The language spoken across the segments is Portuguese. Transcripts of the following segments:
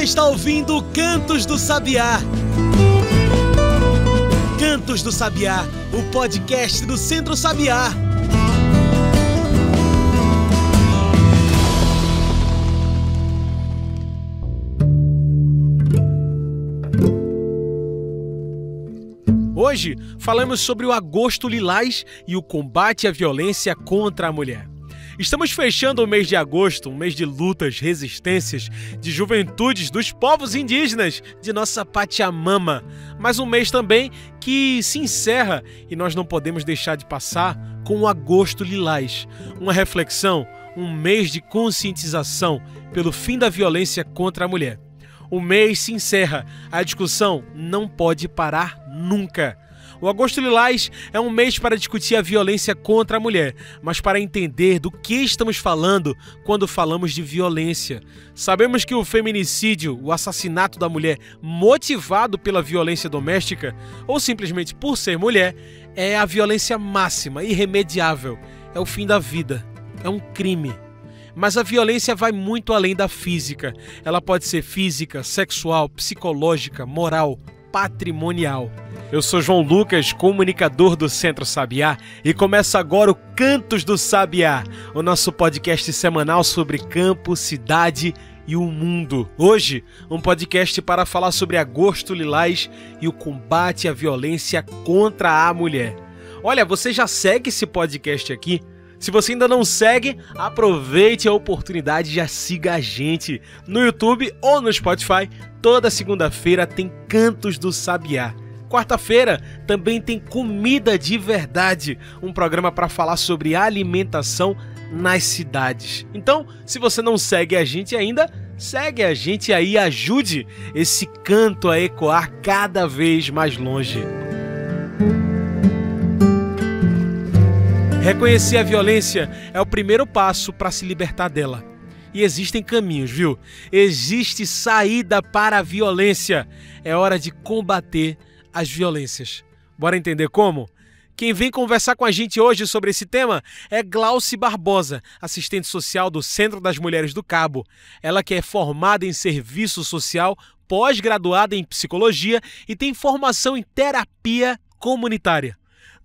está ouvindo Cantos do Sabiá. Cantos do Sabiá, o podcast do Centro Sabiá. Hoje falamos sobre o Agosto Lilás e o combate à violência contra a mulher. Estamos fechando o mês de agosto, um mês de lutas, resistências, de juventudes dos povos indígenas de nossa Pachamama, mas um mês também que se encerra e nós não podemos deixar de passar com o Agosto Lilás, uma reflexão, um mês de conscientização pelo fim da violência contra a mulher. O mês se encerra, a discussão não pode parar nunca. O Agosto Lilás é um mês para discutir a violência contra a mulher, mas para entender do que estamos falando quando falamos de violência. Sabemos que o feminicídio, o assassinato da mulher motivado pela violência doméstica, ou simplesmente por ser mulher, é a violência máxima, irremediável. É o fim da vida, é um crime. Mas a violência vai muito além da física. Ela pode ser física, sexual, psicológica, moral, patrimonial. Eu sou João Lucas, comunicador do Centro Sabiá, e começa agora o Cantos do Sabiá, o nosso podcast semanal sobre campo, cidade e o mundo. Hoje, um podcast para falar sobre Agosto Lilás e o combate à violência contra a mulher. Olha, você já segue esse podcast aqui? Se você ainda não segue, aproveite a oportunidade e já siga a gente no YouTube ou no Spotify. Toda segunda-feira tem Cantos do Sabiá. Quarta-feira também tem Comida de Verdade, um programa para falar sobre alimentação nas cidades. Então, se você não segue a gente ainda, segue a gente aí e ajude esse canto a ecoar cada vez mais longe. Reconhecer a violência é o primeiro passo para se libertar dela. E existem caminhos, viu? Existe saída para a violência. É hora de combater as violências. Bora entender como? Quem vem conversar com a gente hoje sobre esse tema é Glauci Barbosa, assistente social do Centro das Mulheres do Cabo. Ela que é formada em serviço social, pós-graduada em psicologia e tem formação em terapia comunitária.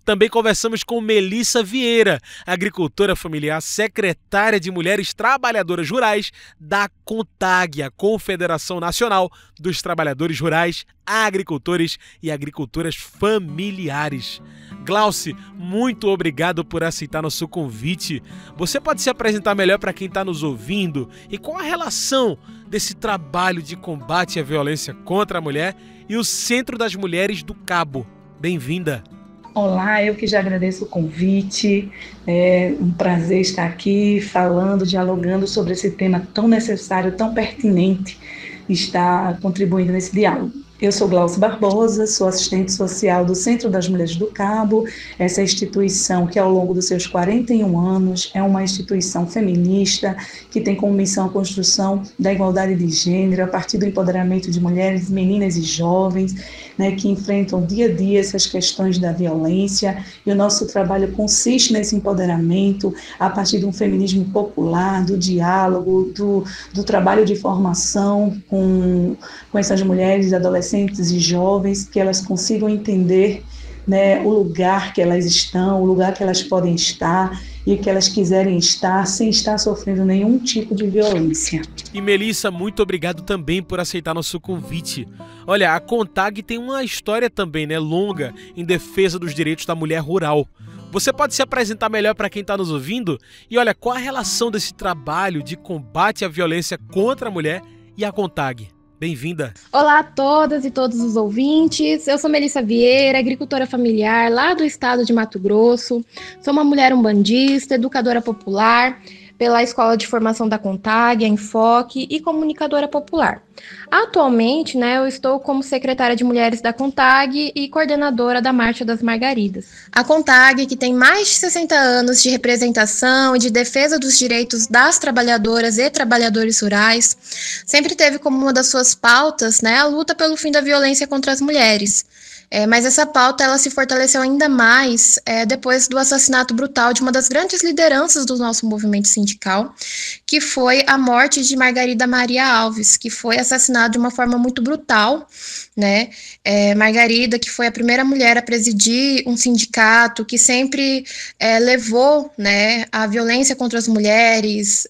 Também conversamos com Melissa Vieira, agricultora familiar, secretária de Mulheres Trabalhadoras Rurais da CONTAG, a Confederação Nacional dos Trabalhadores Rurais, Agricultores e Agricultoras Familiares. Glauci, muito obrigado por aceitar nosso convite. Você pode se apresentar melhor para quem está nos ouvindo? E qual a relação desse trabalho de combate à violência contra a mulher e o Centro das Mulheres do Cabo? Bem-vinda! Olá, eu que já agradeço o convite, é um prazer estar aqui falando, dialogando sobre esse tema tão necessário, tão pertinente, estar contribuindo nesse diálogo. Eu sou Glauci Barbosa, sou assistente social do Centro das Mulheres do Cabo, essa instituição que ao longo dos seus 41 anos é uma instituição feminista que tem como missão a construção da igualdade de gênero a partir do empoderamento de mulheres, meninas e jovens, né, que enfrentam dia a dia essas questões da violência, e o nosso trabalho consiste nesse empoderamento a partir de um feminismo popular, do diálogo, do trabalho de formação com essas mulheres, adolescentes e jovens, que elas consigam entender, né, o lugar que elas estão, o lugar que elas podem estar e que elas quiserem estar sem estar sofrendo nenhum tipo de violência. E Melissa, muito obrigado também por aceitar nosso convite. Olha, a CONTAG tem uma história também, né, longa, em defesa dos direitos da mulher rural. Você pode se apresentar melhor para quem está nos ouvindo? E olha, qual a relação desse trabalho de combate à violência contra a mulher e a CONTAG? Bem-vinda! Olá a todas e todos os ouvintes, eu sou Melissa Vieira, agricultora familiar lá do estado de Mato Grosso, sou uma mulher umbandista, educadora popular pela Escola de Formação da CONTAG, a Enfoque e comunicadora popular. Atualmente, eu estou como secretária de Mulheres da CONTAG e coordenadora da Marcha das Margaridas. A CONTAG, que tem mais de 60 anos de representação e de defesa dos direitos das trabalhadoras e trabalhadores rurais, sempre teve como uma das suas pautas, a luta pelo fim da violência contra as mulheres. Mas essa pauta ela se fortaleceu ainda mais depois do assassinato brutal de uma das grandes lideranças do nosso movimento sindical, que foi a morte de Margarida Maria Alves, que foi assassinada de uma forma muito brutal, né? Margarida, que foi a primeira mulher a presidir um sindicato, que sempre levou, né, a violência contra as mulheres,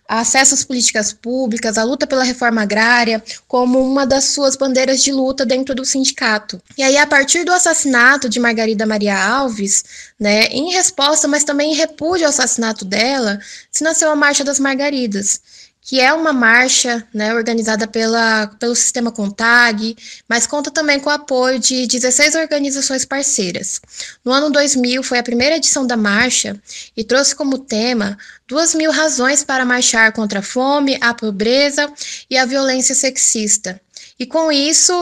acesso às políticas públicas, a luta pela reforma agrária, como uma das suas bandeiras de luta dentro do sindicato. E aí, a partir do assassinato de Margarida Maria Alves, né, em resposta, mas também em repúdio ao assassinato dela, se nasceu a Marcha das Margaridas, que é uma marcha, né, organizada pelo Sistema CONTAG, mas conta também com o apoio de 16 organizações parceiras. No ano 2000 foi a primeira edição da marcha e trouxe como tema 2.000 razões para marchar contra a fome, a pobreza e a violência sexista. E com isso,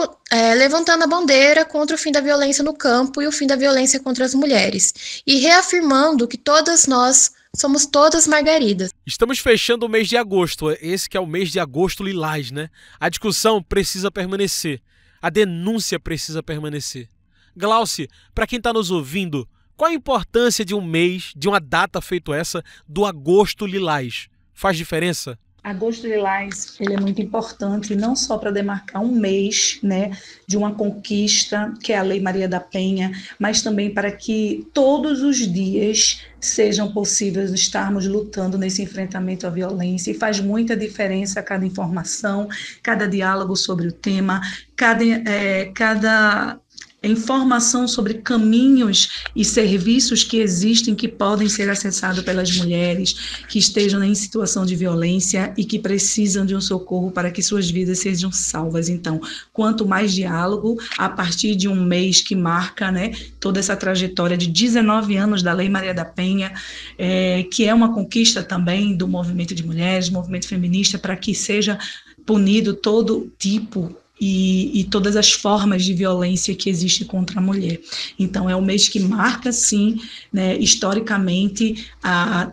levantando a bandeira contra o fim da violência no campo e o fim da violência contra as mulheres. E reafirmando que todas nós somos todas Margaridas. Estamos fechando o mês de agosto, esse que é o mês de agosto lilás, né? A discussão precisa permanecer, a denúncia precisa permanecer. Glauci, para quem está nos ouvindo, qual a importância de um mês, de uma data feito essa, do agosto lilás? Faz diferença? Agosto Lilás, ele é muito importante, não só para demarcar um mês, né, de uma conquista, que é a Lei Maria da Penha, mas também para que todos os dias sejam possíveis estarmos lutando nesse enfrentamento à violência. E faz muita diferença cada informação, cada diálogo sobre o tema, cada informação sobre caminhos e serviços que existem, que podem ser acessados pelas mulheres que estejam em situação de violência e que precisam de um socorro para que suas vidas sejam salvas. Então, quanto mais diálogo, a partir de um mês que marca, né, toda essa trajetória de 19 anos da Lei Maria da Penha, que é uma conquista também do movimento de mulheres, movimento feminista, para que seja punido todo tipo e todas as formas de violência que existe contra a mulher. Então, é um mês que marca, sim, né, historicamente,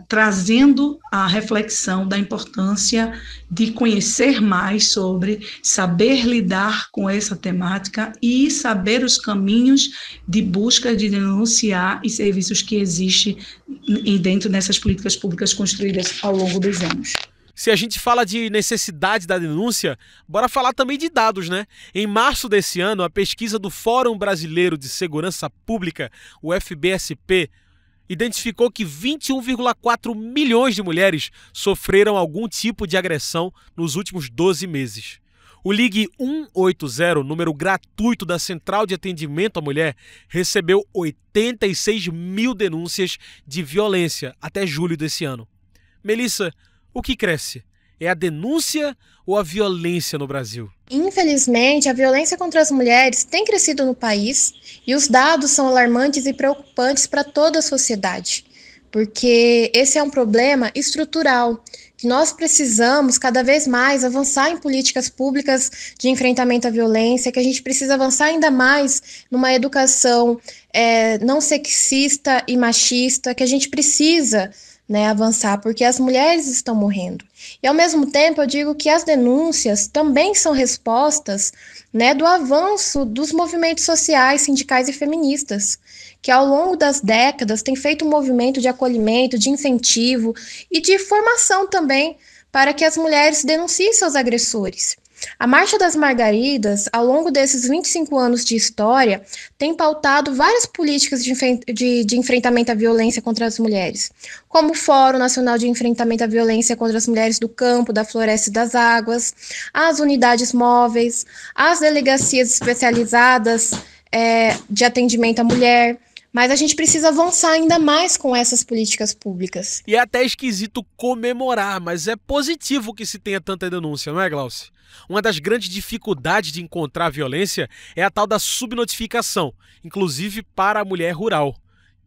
trazendo a reflexão da importância de conhecer mais sobre, saber lidar com essa temática e saber os caminhos de busca de denunciar e serviços que existem dentro dessas políticas públicas construídas ao longo dos anos. Se a gente fala de necessidade da denúncia, bora falar também de dados, né? Em março desse ano, a pesquisa do Fórum Brasileiro de Segurança Pública, o FBSP, identificou que 21,4 milhões de mulheres sofreram algum tipo de agressão nos últimos 12 meses. O Ligue 180, número gratuito da Central de Atendimento à Mulher, recebeu 86 mil denúncias de violência até julho desse ano. Melissa, o que cresce? É a denúncia ou a violência no Brasil? Infelizmente, a violência contra as mulheres tem crescido no país e os dados são alarmantes e preocupantes para toda a sociedade, porque esse é um problema estrutural, que nós precisamos cada vez mais avançar em políticas públicas de enfrentamento à violência, que a gente precisa avançar ainda mais numa educação não sexista e machista, que a gente precisa, né, avançar, porque as mulheres estão morrendo. E, ao mesmo tempo, eu digo que as denúncias também são respostas, né, do avanço dos movimentos sociais, sindicais e feministas, que ao longo das décadas têm feito um movimento de acolhimento, de incentivo e de formação também para que as mulheres denunciem seus agressores. A Marcha das Margaridas, ao longo desses 25 anos de história, tem pautado várias políticas de enfrentamento à violência contra as mulheres, como o Fórum Nacional de Enfrentamento à Violência contra as Mulheres do Campo, da Floresta e das Águas, as unidades móveis, as delegacias especializadas de atendimento à mulher. Mas a gente precisa avançar ainda mais com essas políticas públicas. E é até esquisito comemorar, mas é positivo que se tenha tanta denúncia, não é, Glauci? Uma das grandes dificuldades de encontrar a violência é a tal da subnotificação, inclusive para a mulher rural.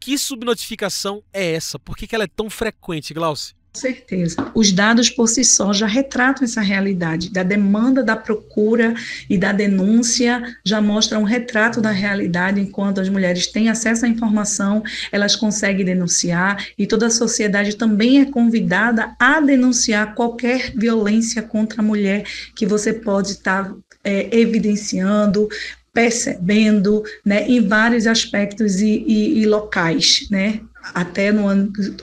Que subnotificação é essa? Por que ela é tão frequente, Glauci? Com certeza. Os dados por si só já retratam essa realidade, da demanda, da procura e da denúncia, já mostra um retrato da realidade. Enquanto as mulheres têm acesso à informação, elas conseguem denunciar, e toda a sociedade também é convidada a denunciar qualquer violência contra a mulher que você pode estar evidenciando, percebendo, né, em vários aspectos e locais, né? até no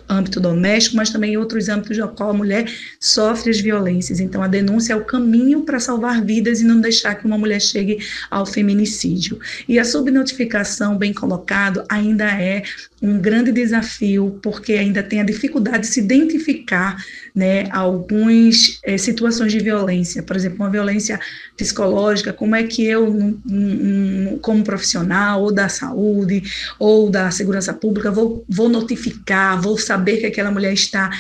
âmbito doméstico, mas também em outros âmbitos no qual a mulher sofre as violências. Então, a denúncia é o caminho para salvar vidas e não deixar que uma mulher chegue ao feminicídio. E a subnotificação, bem colocado, ainda é um grande desafio, porque ainda tem a dificuldade de se identificar, né, algumas situações de violência. Por exemplo, uma violência psicológica, como é que eu, como profissional, ou da saúde, ou da segurança pública, vou notificar, vou saber que aquela mulher está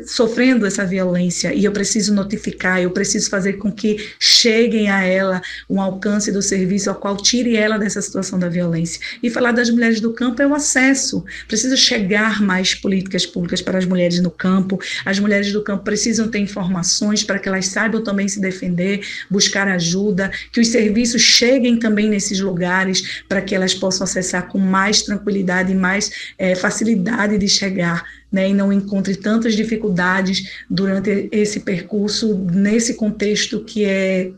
sofrendo essa violência, e eu preciso notificar, eu preciso fazer com que cheguem a ela um alcance do serviço ao qual tire ela dessa situação da violência. E falar das mulheres do campo é o acesso, precisa chegar mais políticas públicas para as mulheres no campo, as mulheres do campo precisam ter informações para que elas saibam também se defender, buscar ajuda, que os serviços cheguem também nesses lugares para que elas possam acessar com mais tranquilidade e mais facilidade de chegar, né, e não encontre tantas dificuldades durante esse percurso, nesse contexto que é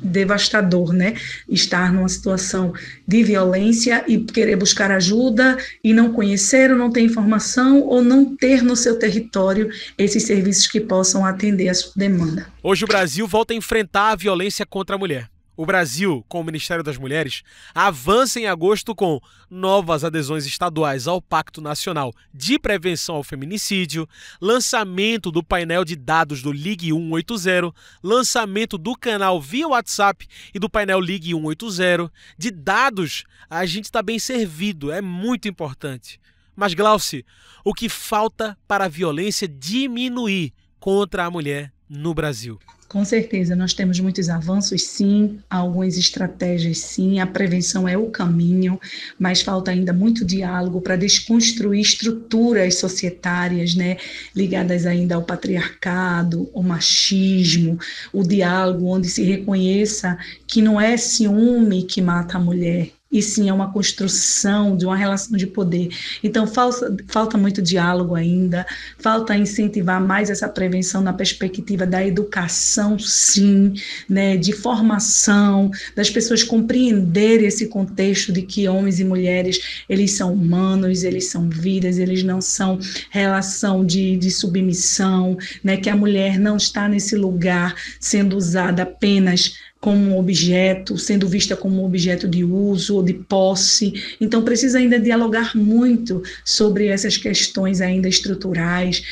devastador, né? Estar numa situação de violência e querer buscar ajuda e não conhecer ou não ter informação ou não ter no seu território esses serviços que possam atender a sua demanda. Hoje o Brasil volta a enfrentar a violência contra a mulher. O Brasil, com o Ministério das Mulheres, avança em agosto com novas adesões estaduais ao Pacto Nacional de Prevenção ao Feminicídio, lançamento do painel de dados do Ligue 180, lançamento do canal via WhatsApp e do painel Ligue 180. De dados, a gente está bem servido, é muito importante. Mas, Glauci, o que falta para a violência diminuir contra a mulher no Brasil? Com certeza, nós temos muitos avanços, sim, algumas estratégias, sim, a prevenção é o caminho, mas falta ainda muito diálogo para desconstruir estruturas societárias, né, ligadas ainda ao patriarcado, ao machismo, o diálogo onde se reconheça que não é ciúme que mata a mulher, e sim é uma construção de uma relação de poder. Então, falta muito diálogo ainda, falta incentivar mais essa prevenção na perspectiva da educação, sim, né, de formação, das pessoas compreenderem esse contexto de que homens e mulheres, eles são humanos, eles são vidas, eles não são relação de submissão, né, que a mulher não está nesse lugar sendo usada apenas como um objeto, sendo vista como um objeto de uso ou de posse. Então, precisa ainda dialogar muito sobre essas questões ainda estruturais,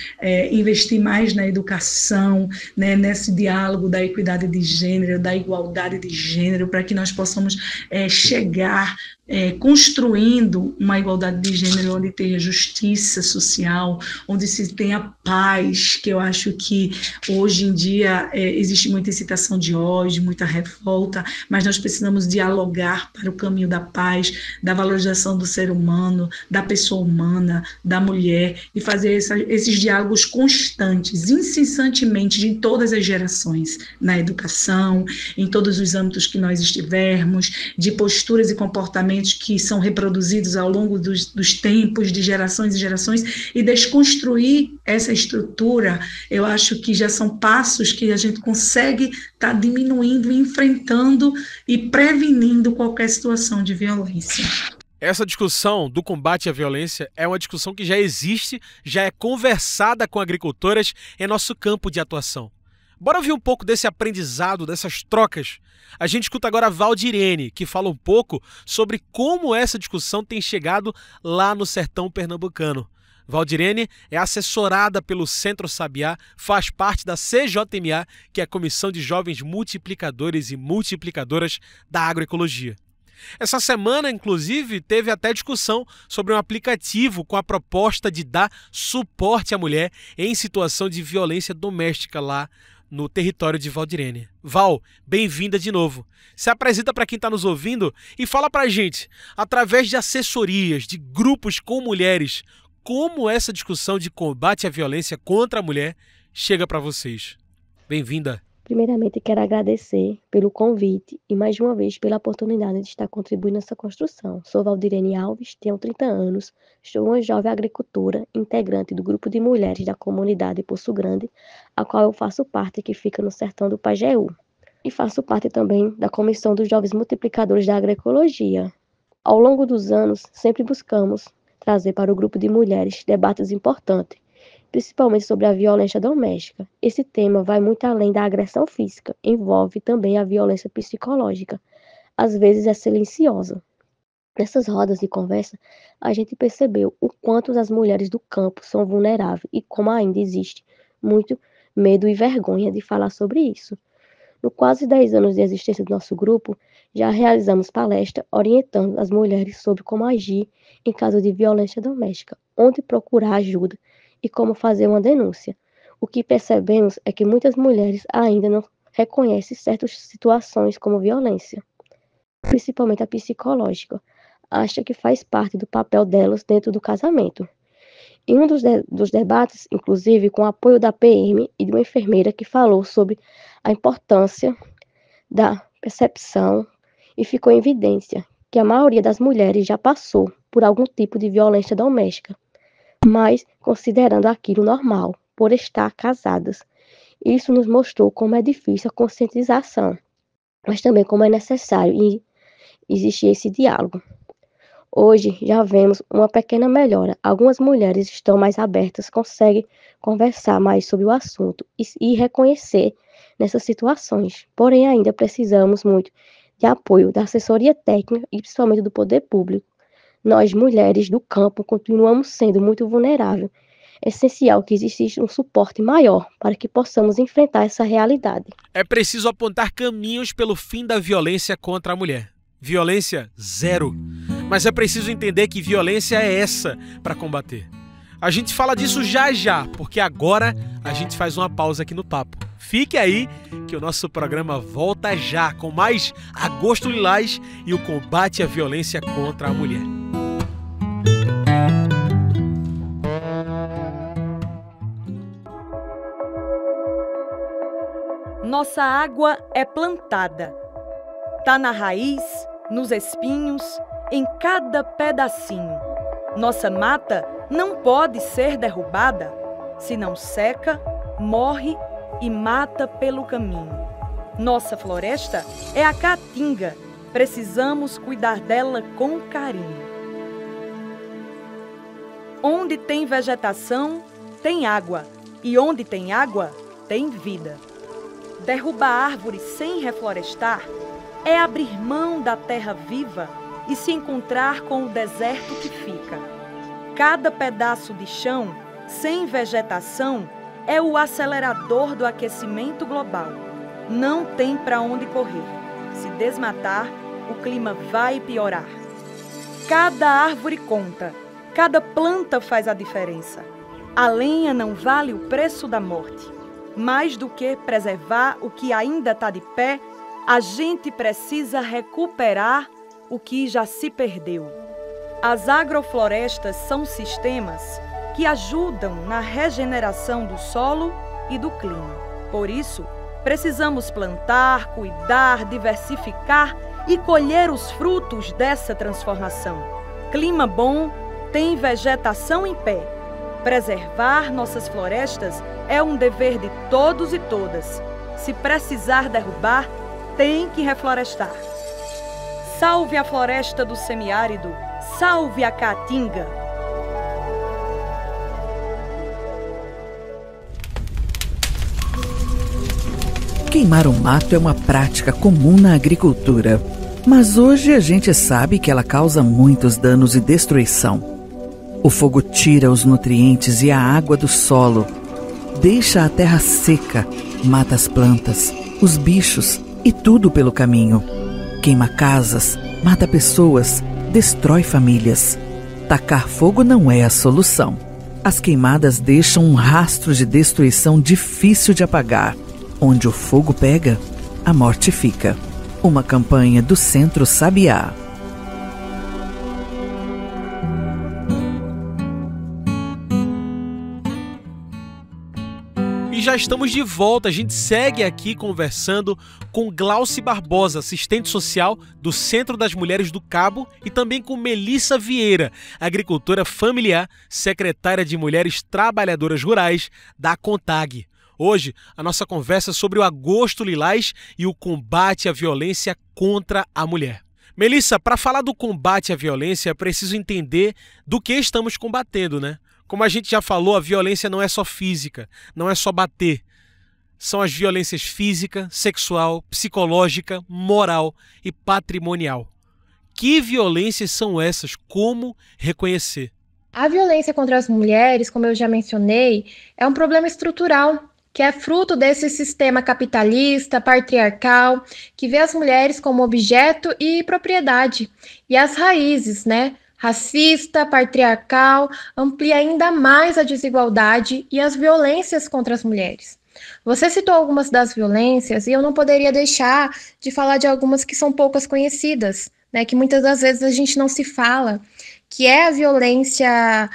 investir mais na educação, né, nesse diálogo da equidade de gênero, da igualdade de gênero, para que nós possamos chegar construindo uma igualdade de gênero onde tenha justiça social, onde se tenha paz, que eu acho que hoje em dia existe muita incitação de ódio, muita revolta, mas nós precisamos dialogar para o caminho da paz, da valorização do ser humano, da pessoa humana, da mulher, e fazer esses diálogos constantes, incessantemente, em todas as gerações, na educação, em todos os âmbitos que nós estivermos, de posturas e comportamentos que são reproduzidos ao longo dos tempos, de gerações e gerações, e desconstruir essa estrutura. Eu acho que já são passos que a gente consegue estar diminuindo, enfrentando e prevenindo qualquer situação de violência. Essa discussão do combate à violência é uma discussão que já existe, já é conversada com agricultoras em nosso campo de atuação. Bora ouvir um pouco desse aprendizado, dessas trocas. A gente escuta agora a Valdirene, que fala um pouco sobre como essa discussão tem chegado lá no sertão pernambucano. Valdirene é assessorada pelo Centro Sabiá, faz parte da CJMA, que é a Comissão de Jovens Multiplicadores e Multiplicadoras da Agroecologia. Essa semana, inclusive, teve até discussão sobre um aplicativo com a proposta de dar suporte à mulher em situação de violência doméstica lá no território de Valdirene. Val, bem-vinda de novo. Se apresenta para quem está nos ouvindo e fala para a gente, através de assessorias, de grupos com mulheres, como essa discussão de combate à violência contra a mulher chega para vocês. Bem-vinda. Primeiramente, quero agradecer pelo convite e, mais uma vez, pela oportunidade de estar contribuindo nessa construção. Sou Valdirene Alves, tenho 30 anos, sou uma jovem agricultora, integrante do grupo de mulheres da comunidade Poço Grande, a qual eu faço parte, que fica no sertão do Pajeú. E faço parte também da Comissão dos Jovens Multiplicadores da Agroecologia. Ao longo dos anos, sempre buscamos trazer para o grupo de mulheres debates importantes, principalmente sobre a violência doméstica. Esse tema vai muito além da agressão física, envolve também a violência psicológica, às vezes é silenciosa. Nessas rodas de conversa, a gente percebeu o quanto as mulheres do campo são vulneráveis e como ainda existe muito medo e vergonha de falar sobre isso. No quase 10 anos de existência do nosso grupo, já realizamos palestras orientando as mulheres sobre como agir em caso de violência doméstica, onde procurar ajuda e como fazer uma denúncia. O que percebemos é que muitas mulheres ainda não reconhecem certas situações como violência, principalmente a psicológica. Acha que faz parte do papel delas dentro do casamento. Em um dos debates, inclusive com o apoio da PM e de uma enfermeira que falou sobre a importância da percepção e ficou em evidência que a maioria das mulheres já passou por algum tipo de violência doméstica, mas considerando aquilo normal, por estar casadas. Isso nos mostrou como é difícil a conscientização, mas também como é necessário existir esse diálogo. Hoje já vemos uma pequena melhora. Algumas mulheres estão mais abertas, conseguem conversar mais sobre o assunto e reconhecer nessas situações. Porém, ainda precisamos muito de apoio da assessoria técnica e principalmente do poder público. Nós, mulheres do campo, continuamos sendo muito vulneráveis. É essencial que exista um suporte maior para que possamos enfrentar essa realidade. É preciso apontar caminhos pelo fim da violência contra a mulher. Violência zero. Mas é preciso entender que violência é essa para combater. A gente fala disso já, porque agora a gente faz uma pausa aqui no papo. Fique aí que o nosso programa volta já com mais Agosto Lilás e o combate à violência contra a mulher. Nossa água é plantada. Tá na raiz, nos espinhos, em cada pedacinho. Nossa mata não pode ser derrubada. Se não seca, morre e mata pelo caminho. Nossa floresta é a caatinga. Precisamos cuidar dela com carinho. Onde tem vegetação, tem água. E onde tem água, tem vida. Derrubar árvores sem reflorestar é abrir mão da terra viva e se encontrar com o deserto que fica. Cada pedaço de chão, sem vegetação, é o acelerador do aquecimento global. Não tem para onde correr. Se desmatar, o clima vai piorar. Cada árvore conta, cada planta faz a diferença. A lenha não vale o preço da morte. Mais do que preservar o que ainda está de pé, a gente precisa recuperar o que já se perdeu. As agroflorestas são sistemas que ajudam na regeneração do solo e do clima. Por isso, precisamos plantar, cuidar, diversificar e colher os frutos dessa transformação. Clima bom tem vegetação em pé. Preservar nossas florestas é um dever de todos e todas. Se precisar derrubar, tem que reflorestar. Salve a floresta do semiárido, salve a caatinga. Queimar o mato é uma prática comum na agricultura, mas hoje a gente sabe que ela causa muitos danos e destruição. O fogo tira os nutrientes e a água do solo, deixa a terra seca, mata as plantas, os bichos e tudo pelo caminho. Queima casas, mata pessoas, destrói famílias. Tacar fogo não é a solução. As queimadas deixam um rastro de destruição difícil de apagar. Onde o fogo pega, a morte fica. Uma campanha do Centro Sabiá. E já estamos de volta, a gente segue aqui conversando com Glauci Barbosa, assistente social do Centro das Mulheres do Cabo, e também com Melissa Vieira, agricultora familiar, secretária de Mulheres Trabalhadoras Rurais da CONTAG. Hoje, a nossa conversa é sobre o Agosto Lilás e o combate à violência contra a mulher. Melissa, para falar do combate à violência, é preciso entender do que estamos combatendo, né? Como a gente já falou, a violência não é só física, não é só bater. São as violências física, sexual, psicológica, moral e patrimonial. Que violências são essas? Como reconhecer? A violência contra as mulheres, como eu já mencionei, é um problema estrutural, que é fruto desse sistema capitalista, patriarcal, que vê as mulheres como objeto e propriedade. E as raízes, né? Racista, patriarcal, amplia ainda mais a desigualdade e as violências contra as mulheres. Você citou algumas das violências e eu não poderia deixar de falar de algumas que são poucas conhecidas, né? Que muitas das vezes a gente não se fala, que é a violência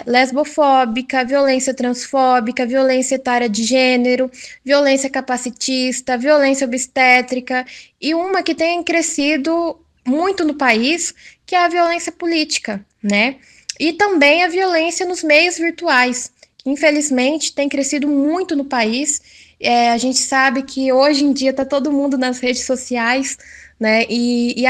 lesbofóbica, violência transfóbica, violência etária de gênero, violência capacitista, violência obstétrica e uma que tem crescido muito no país, que é a violência política, né? E também a violência nos meios virtuais, que infelizmente tem crescido muito no país. A gente sabe que hoje em dia está todo mundo nas redes sociais, né? E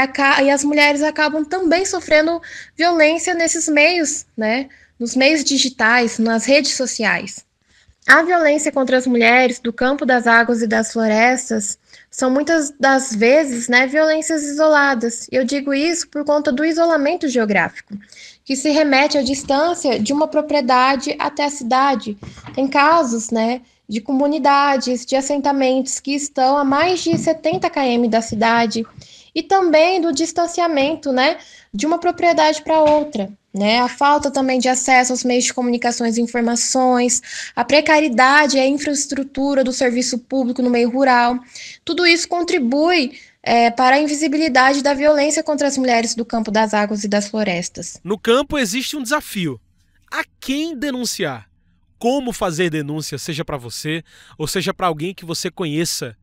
as mulheres acabam também sofrendo violência nesses meios, né? Nos meios digitais, nas redes sociais. A violência contra as mulheres do campo das águas e das florestas são muitas das vezes, né, violências isoladas. Eu digo isso por conta do isolamento geográfico, que se remete à distância de uma propriedade até a cidade. Tem casos, né, de comunidades, de assentamentos que estão a mais de 70 km da cidade, e também do distanciamento, né, de uma propriedade para outra, né? A falta também de acesso aos meios de comunicações e informações, a precariedade e a infraestrutura do serviço público no meio rural, tudo isso contribui para a invisibilidade da violência contra as mulheres do campo das águas e das florestas. No campo existe um desafio: a quem denunciar? Como fazer denúncia, seja para você ou seja para alguém que você conheça?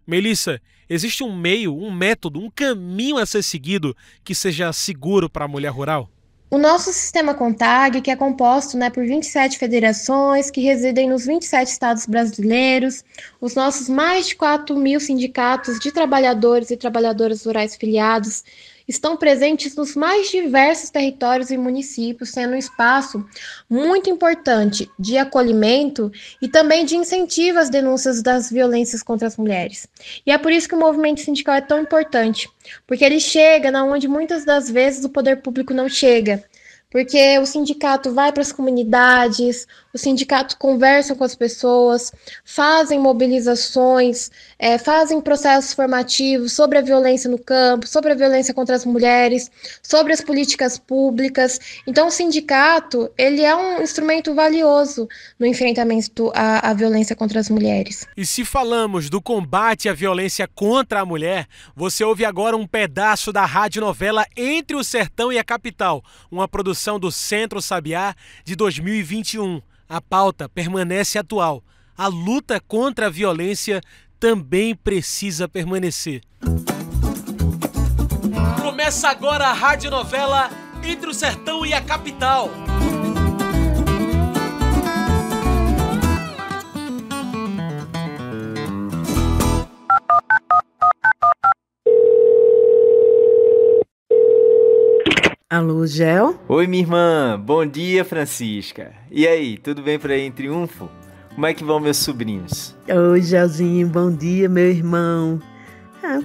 Melissa, existe um meio, um método, um caminho a ser seguido que seja seguro para a mulher rural? O nosso sistema CONTAG, que é composto, né, por 27 federações que residem nos 27 estados brasileiros, os nossos mais de 4.000 sindicatos de trabalhadores e trabalhadoras rurais filiados, estão presentes nos mais diversos territórios e municípios, sendo um espaço muito importante de acolhimento e também de incentivo às denúncias das violências contra as mulheres. E é por isso que o movimento sindical é tão importante, porque ele chega na onde muitas das vezes o poder público não chega. Porque o sindicato vai para as comunidades, o sindicato conversa com as pessoas, fazem mobilizações, fazem processos formativos sobre a violência no campo, sobre a violência contra as mulheres, sobre as políticas públicas. Então, o sindicato, ele é um instrumento valioso no enfrentamento à violência contra as mulheres. E se falamos do combate à violência contra a mulher, você ouve agora um pedaço da radionovela Entre o Sertão e a Capital, uma produção do Centro Sabiá de 2021. A pauta permanece atual. A luta contra a violência também precisa permanecer. Começa agora a radionovela Entre o Sertão e a Capital. Alô, Gel? Oi, minha irmã. Bom dia, Francisca. E aí, tudo bem por aí em Triunfo? Como é que vão meus sobrinhos? Oi, Gelzinho. Bom dia, meu irmão.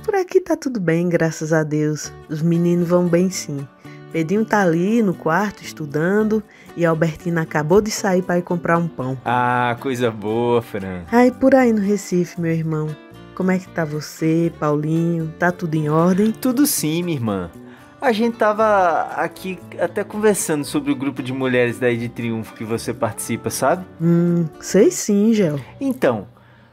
Por aqui tá tudo bem, graças a Deus. Os meninos vão bem, sim. Pedrinho tá ali no quarto estudando e a Albertina acabou de sair para ir comprar um pão. Ah, coisa boa, Fran. E por aí no Recife, meu irmão? Como é que tá você, Paulinho? Tá tudo em ordem? Tudo sim, minha irmã. A gente tava aqui até conversando sobre o grupo de mulheres daí de Triunfo que você participa, sabe? Sei sim, Gel. Então,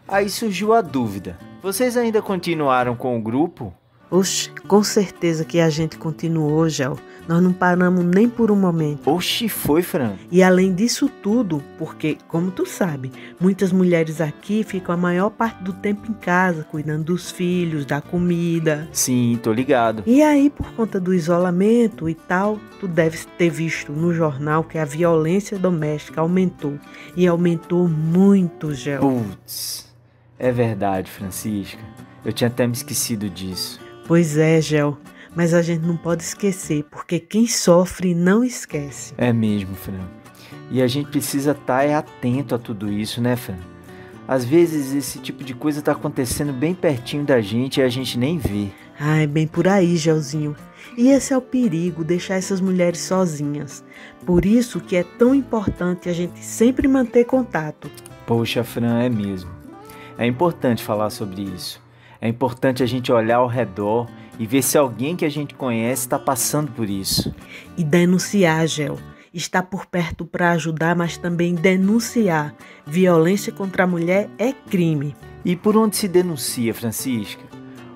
aí surgiu a dúvida. Vocês ainda continuaram com o grupo? Oxe, com certeza que a gente continuou, Gel. Nós não paramos nem por um momento. Oxe, foi, Fran. E além disso tudo, porque, como tu sabe, muitas mulheres aqui ficam a maior parte do tempo em casa, cuidando dos filhos, da comida. Sim, tô ligado. E aí, por conta do isolamento e tal, tu deve ter visto no jornal que a violência doméstica aumentou. E aumentou muito, Gel. Putz, é verdade, Francisca. Eu tinha até me esquecido disso. Pois é, Gel. mas a gente não pode esquecer, porque quem sofre não esquece. É mesmo, Fran. E a gente precisa estar atento a tudo isso, né, Fran? Às vezes esse tipo de coisa está acontecendo bem pertinho da gente e a gente nem vê. É bem por aí, Gelzinho. E esse é o perigo, deixar essas mulheres sozinhas. Por isso que é tão importante a gente sempre manter contato. Poxa, Fran, é mesmo. É importante falar sobre isso. É importante a gente olhar ao redor e ver se alguém que a gente conhece está passando por isso. E denunciar, Gel. Estar por perto para ajudar, mas também denunciar. Violência contra a mulher é crime. E por onde se denuncia, Francisca?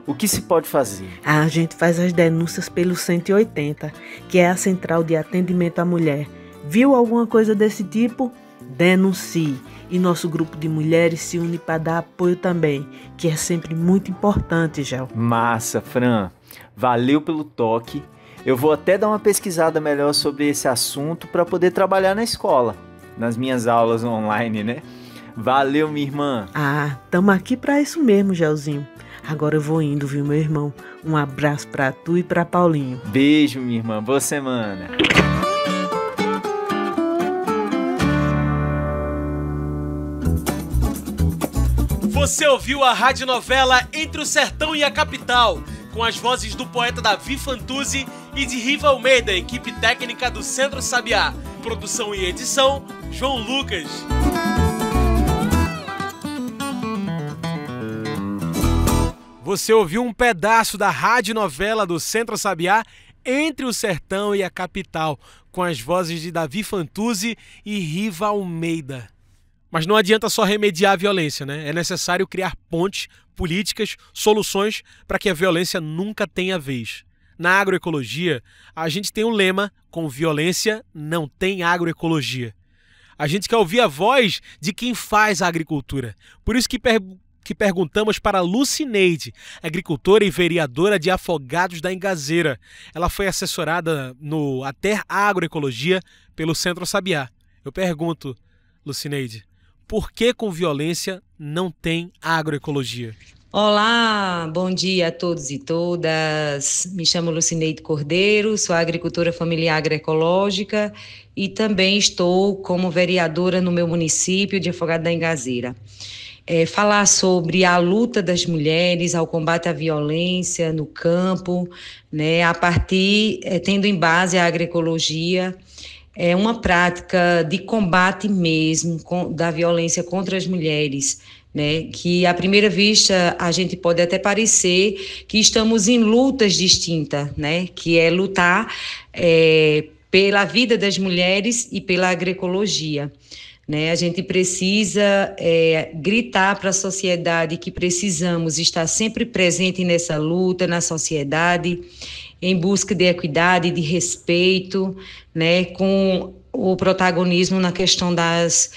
O que se pode fazer? A gente faz as denúncias pelo 180, que é a Central de Atendimento à Mulher. Viu alguma coisa desse tipo? Denuncie. E nosso grupo de mulheres se une para dar apoio também, que é sempre muito importante, Gel. Massa, Fran. Valeu pelo toque. Eu vou até dar uma pesquisada melhor sobre esse assunto para poder trabalhar na escola, nas minhas aulas online, né? Valeu, minha irmã. Tamo aqui para isso mesmo, Gelzinho. Agora eu vou indo, viu, meu irmão? Um abraço para tu e para Paulinho. Beijo, minha irmã. Boa semana. Você ouviu a radionovela Entre o Sertão e a Capital, com as vozes do poeta Davi Fantuzzi e de Riva Almeida, equipe técnica do Centro Sabiá. Produção e edição, João Lucas. Você ouviu um pedaço da radionovela do Centro Sabiá Entre o Sertão e a Capital, com as vozes de Davi Fantuzzi e Riva Almeida. Mas não adianta só remediar a violência, né? É necessário criar pontes, políticas, soluções para que a violência nunca tenha vez. Na agroecologia, a gente tem um lema: com violência não tem agroecologia. A gente quer ouvir a voz de quem faz a agricultura. Por isso que perguntamos para Lucineide, agricultora e vereadora de Afogados da Engazeira. Ela foi assessorada no Ater Agroecologia pelo Centro Sabiá. Eu pergunto, Lucineide, por que com violência não tem agroecologia? Olá, bom dia a todos e todas. Me chamo Lucineide Cordeiro, sou agricultora familiar agroecológica e também estou como vereadora no meu município de Afogados da Engazeira. Falar sobre a luta das mulheres ao combate à violência no campo, né, a partir, tendo em base a agroecologia, é uma prática de combate mesmo da violência contra as mulheres, né, que à primeira vista a gente pode até parecer que estamos em lutas distintas, né, que é lutar pela vida das mulheres e pela agroecologia. Né? A gente precisa gritar para a sociedade que precisamos estar sempre presente nessa luta, na sociedade, em busca de equidade, de respeito, né? Com o protagonismo na questão das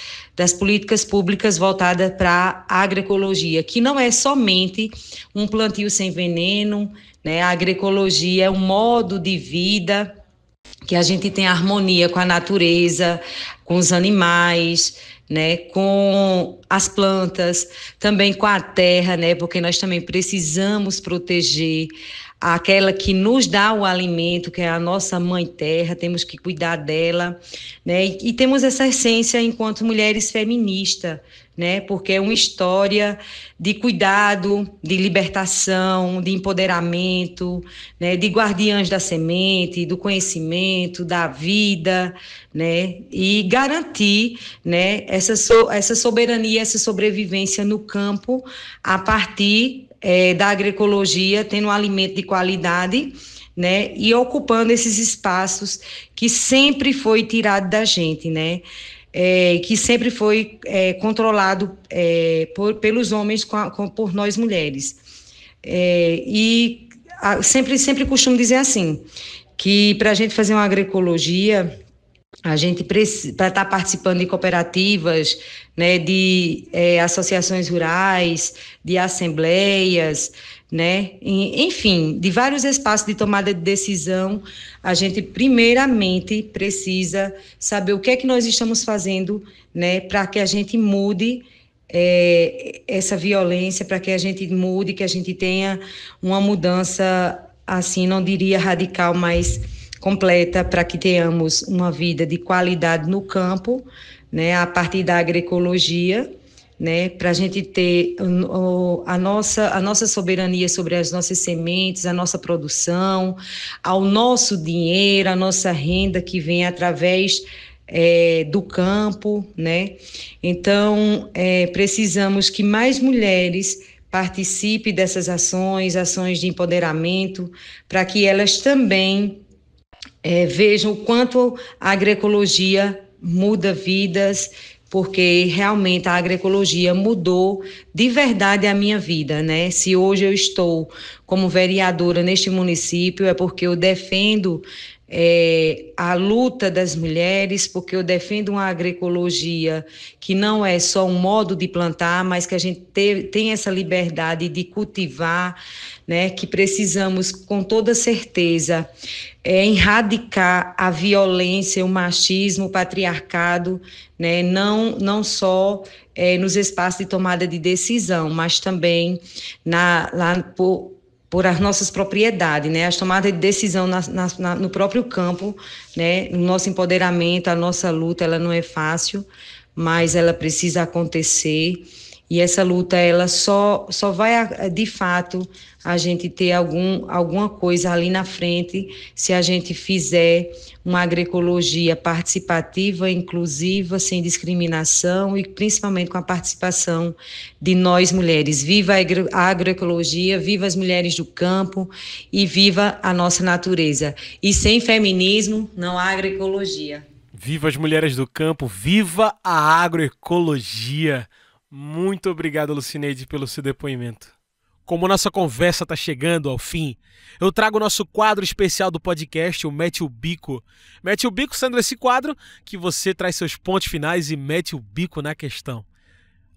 políticas públicas voltadas para a agroecologia, que não é somente um plantio sem veneno, né? A agroecologia é um modo de vida que a gente tem harmonia com a natureza, com os animais, né, com as plantas, também com a terra, né, porque nós também precisamos proteger aquela que nos dá o alimento, que é a nossa mãe terra, temos que cuidar dela, né, e temos essa essência enquanto mulheres feministas, né, porque é uma história de cuidado, de libertação, de empoderamento, né, de guardiãs da semente, do conhecimento, da vida, né, e garantir, né, essa soberania, essa sobrevivência no campo a partir da agroecologia, tendo um alimento de qualidade, né, e ocupando esses espaços que sempre foi tirado da gente, né, que sempre foi controlado pelos homens por nós mulheres. E sempre costumo dizer assim, que para a gente fazer uma agroecologia, a gente precisa, para estar participando de cooperativas, né, de associações rurais, de assembleias, né, enfim, de vários espaços de tomada de decisão, a gente primeiramente precisa saber o que é que nós estamos fazendo, né, para que a gente mude essa violência, para que a gente mude, que a gente tenha uma mudança assim, não diria radical, mas completa, para que tenhamos uma vida de qualidade no campo, né, a partir da agroecologia, né, para a gente ter a nossa soberania sobre as nossas sementes, a nossa produção, ao nosso dinheiro, a nossa renda que vem através do campo, né? Então, precisamos que mais mulheres participem dessas ações de empoderamento, para que elas também vejam o quanto a agroecologia muda vidas, porque realmente a agroecologia mudou de verdade a minha vida, né? Se hoje eu estou como vereadora neste município, é porque eu defendo a luta das mulheres, porque eu defendo uma agroecologia que não é só um modo de plantar, mas que a gente tem essa liberdade de cultivar, né? Que precisamos, com toda certeza, erradicar a violência, o machismo, o patriarcado, né? Não só nos espaços de tomada de decisão, mas também por as nossas propriedades, né? As tomadas de decisão no próprio campo, né? O nosso empoderamento, a nossa luta, ela não é fácil, mas ela precisa acontecer. E essa luta, ela só vai, de fato, a gente ter alguma coisa ali na frente se a gente fizer uma agroecologia participativa, inclusiva, sem discriminação e principalmente com a participação de nós mulheres. Viva a agroecologia, viva as mulheres do campo e viva a nossa natureza. E sem feminismo não há agroecologia. Viva as mulheres do campo, viva a agroecologia. Muito obrigado, Lucineide, pelo seu depoimento. Como nossa conversa está chegando ao fim, eu trago o nosso quadro especial do podcast, o Mete o Bico. Mete o Bico sendo esse quadro que você traz seus pontos finais e mete o bico na questão.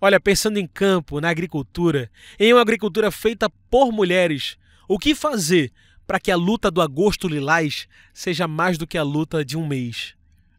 Olha, pensando em campo, na agricultura, em uma agricultura feita por mulheres, o que fazer para que a luta do Agosto Lilás seja mais do que a luta de um mês?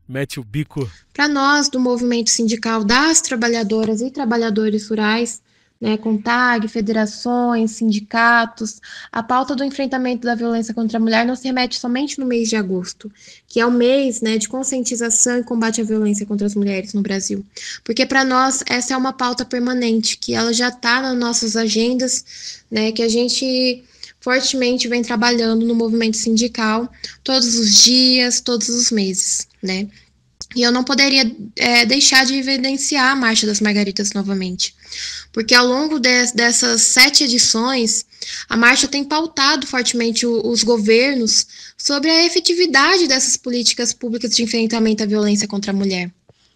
Mete o bico. Para nós, do movimento sindical das trabalhadoras e trabalhadores rurais, né, CONTAG, federações, sindicatos, a pauta do enfrentamento da violência contra a mulher não se remete somente no mês de agosto, que é o mês, né, de conscientização e combate à violência contra as mulheres no Brasil. Porque para nós essa é uma pauta permanente, que ela já está nas nossas agendas, né, que a gente fortemente vem trabalhando no movimento sindical todos os dias, todos os meses, né? E eu não poderia deixar de evidenciar a Marcha das Margaridas novamente, porque ao longo dessas 7 edições, a Marcha tem pautado fortemente os governos sobre a efetividade dessas políticas públicas de enfrentamento à violência contra a mulher.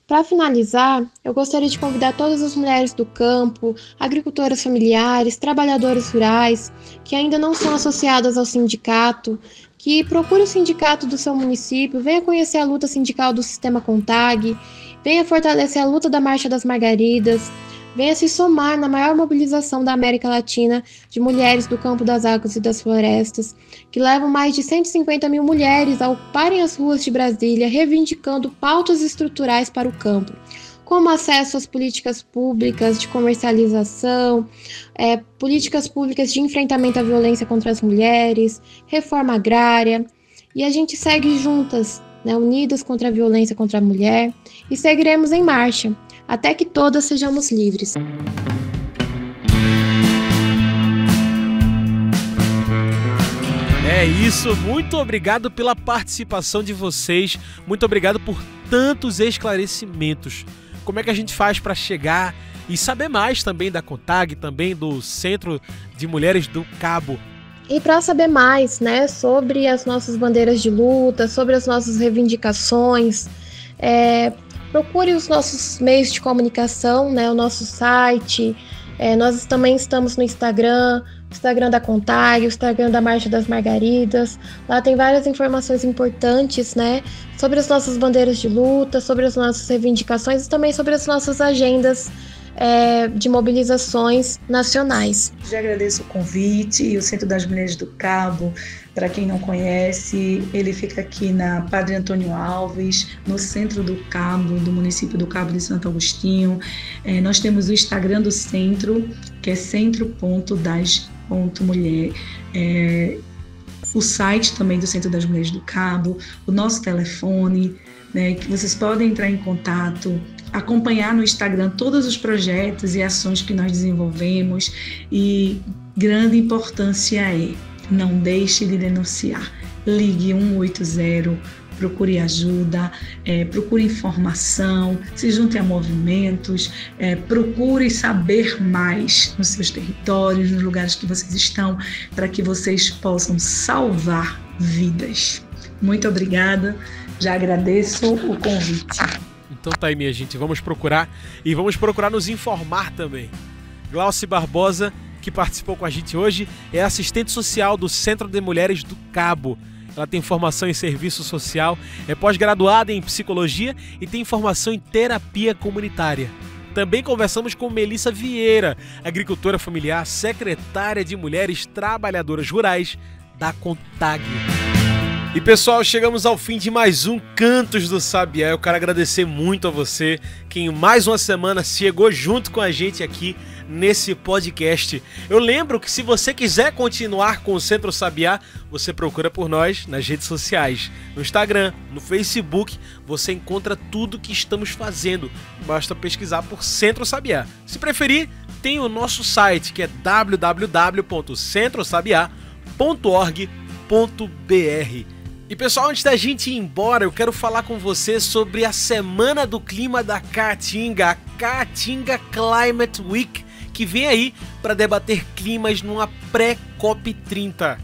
Para finalizar, eu gostaria de convidar todas as mulheres do campo, agricultoras familiares, trabalhadoras rurais, que ainda não são associadas ao sindicato, que procure o sindicato do seu município, venha conhecer a luta sindical do Sistema CONTAG, venha fortalecer a luta da Marcha das Margaridas, venha se somar na maior mobilização da América Latina de mulheres do campo das águas e das florestas, que levam mais de 150 mil mulheres a ocuparem as ruas de Brasília, reivindicando pautas estruturais para o campo, como acesso às políticas públicas de comercialização, políticas públicas de enfrentamento à violência contra as mulheres, reforma agrária. E a gente segue juntas, né, unidas contra a violência contra a mulher, e seguiremos em marcha, até que todas sejamos livres. É isso, muito obrigado pela participação de vocês, muito obrigado por tantos esclarecimentos. Como é que a gente faz para chegar e saber mais também da CONTAG, também do Centro de Mulheres do Cabo? E para saber mais, né, sobre as nossas bandeiras de luta, sobre as nossas reivindicações, procure os nossos meios de comunicação, né, o nosso site. Nós também estamos no Instagram da CONTAG, o Instagram da Marcha das Margaridas. Lá tem várias informações importantes, né, sobre as nossas bandeiras de luta, sobre as nossas reivindicações e também sobre as nossas agendas de mobilizações nacionais. Já agradeço o convite. O Centro das Mulheres do Cabo, para quem não conhece, ele fica aqui na Padre Antônio Alves, no centro do Cabo, do município do Cabo de Santo Agostinho. Nós temos o Instagram do centro, que é centro.das.mulher. o site também do Centro das Mulheres do Cabo, o nosso telefone, né, que vocês podem entrar em contato, acompanhar no Instagram todos os projetos e ações que nós desenvolvemos. E grande importância é: não deixe de denunciar. Ligue 180, procure ajuda, procure informação, se junte a movimentos, procure saber mais nos seus territórios, nos lugares que vocês estão, para que vocês possam salvar vidas. Muito obrigada, já agradeço o convite. Então tá aí, minha gente, vamos procurar e vamos procurar nos informar também. Glauci Barbosa, que participou com a gente hoje, é assistente social do Centro de Mulheres do Cabo. Ela tem formação em serviço social, é pós-graduada em psicologia e tem formação em terapia comunitária. Também conversamos com Melissa Vieira, agricultora familiar, secretária de Mulheres Trabalhadoras Rurais da CONTAG. E pessoal, chegamos ao fim de mais um Cantos do Sabiá. Eu quero agradecer muito a você que em mais uma semana chegou junto com a gente aqui nesse podcast. Eu lembro que se você quiser continuar com o Centro Sabiá, você procura por nós nas redes sociais. No Instagram, no Facebook, você encontra tudo que estamos fazendo. Basta pesquisar por Centro Sabiá. Se preferir, tem o nosso site, que é www.centrosabiá.org.br. E pessoal, antes da gente ir embora, eu quero falar com você sobre a Semana do Clima da Caatinga, a Caatinga Climate Week, que vem aí para debater climas numa pré-COP30.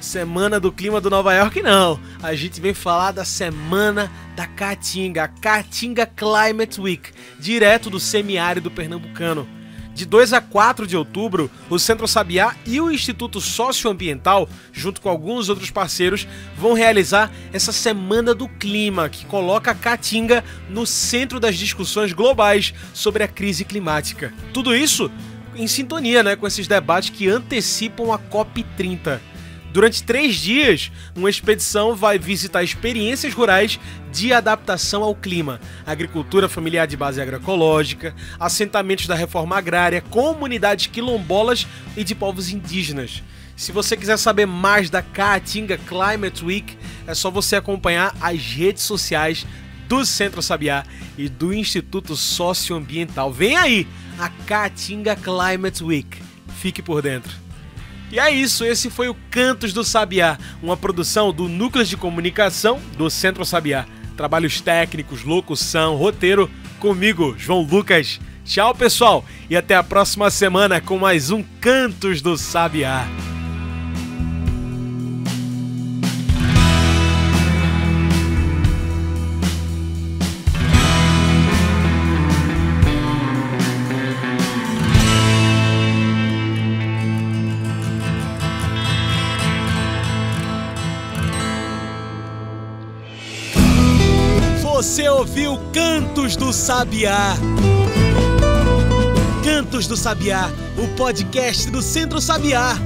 Semana do Clima do Nova York não, a gente vem falar da Semana da Caatinga, a Caatinga Climate Week, direto do semiárido pernambucano. De 2 a 4 de outubro, o Centro Sabiá e o Instituto Socioambiental, junto com alguns outros parceiros, vão realizar essa Semana do Clima, que coloca a Caatinga no centro das discussões globais sobre a crise climática. Tudo isso em sintonia, com esses debates que antecipam a COP30. Durante 3 dias, uma expedição vai visitar experiências rurais de adaptação ao clima, agricultura familiar de base agroecológica, assentamentos da reforma agrária, comunidades quilombolas e de povos indígenas. Se você quiser saber mais da Caatinga Climate Week, é só você acompanhar as redes sociais do Centro Sabiá e do Instituto Socioambiental. Vem aí a Caatinga Climate Week. Fique por dentro. E é isso, esse foi o Cantos do Sabiá, uma produção do Núcleo de Comunicação do Centro Sabiá. Trabalhos técnicos, locução, roteiro, comigo, João Lucas. Tchau, pessoal, e até a próxima semana com mais um Cantos do Sabiá. Você ouviu Cantos do Sabiá. Cantos do Sabiá, o podcast do Centro Sabiá.